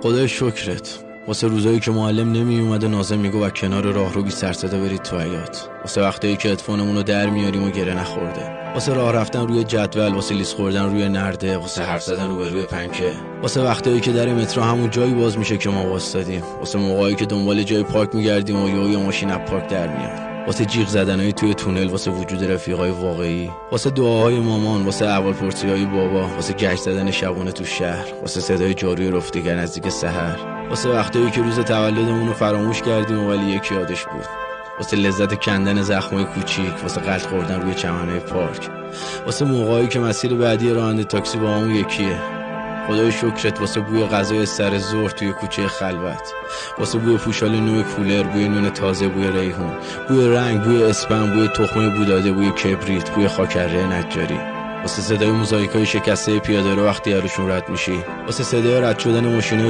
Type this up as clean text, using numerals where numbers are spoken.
خدای شکرت واسه روزایی که معلم نمی اومد و ناظم میگو و کنار راه رو بی سر صدا برید تو حیاط، واسه وقتایی که هدفونمون رو در میاریم و گره نخورده، واسه راه رفتن روی جدول، واسه لیس خوردن روی نرده، واسه حرف زدن روی پنکه، واسه وقتایی که در مترو همون جایی باز میشه که ما واسطادیم، واسه موقعی که دنبال جای پارک میگردیم و یا ماشین از پارک در میاد، واسه جیغ زدنای توی تونل، واسه وجود رفیقای واقعی، واسه دعاهای مامان، واسه احوالپرسی‌های بابا، واسه گشت زدن شبونه تو شهر، واسه صدای جاروی رفتگر نزدیک سحر، واسه وقتایی که روز تولدمون رو فراموش کردیم ولی یکی یادش بود، واسه لذت کندن زخمای کوچیک، واسه غلط خوردن روی چمنهای پارک، واسه موقعی که مسیر بعدی راننده تاکسی با همون یکیه. خدای شکرت واسه بوی غذای سر ظهر توی کوچه خلوت، واسه بوی پوشال نوع کولر، بوی نون تازه، بوی ریحون، بوی رنگ، بوی اسپم، بوی تخمه بوداده، بوی کبریت، بوی خاکره نجاری، واسه صدای موزاییکای شکسته پیاده رو وقتی روشون رد میشی، واسه صدای رد شدن ماشینای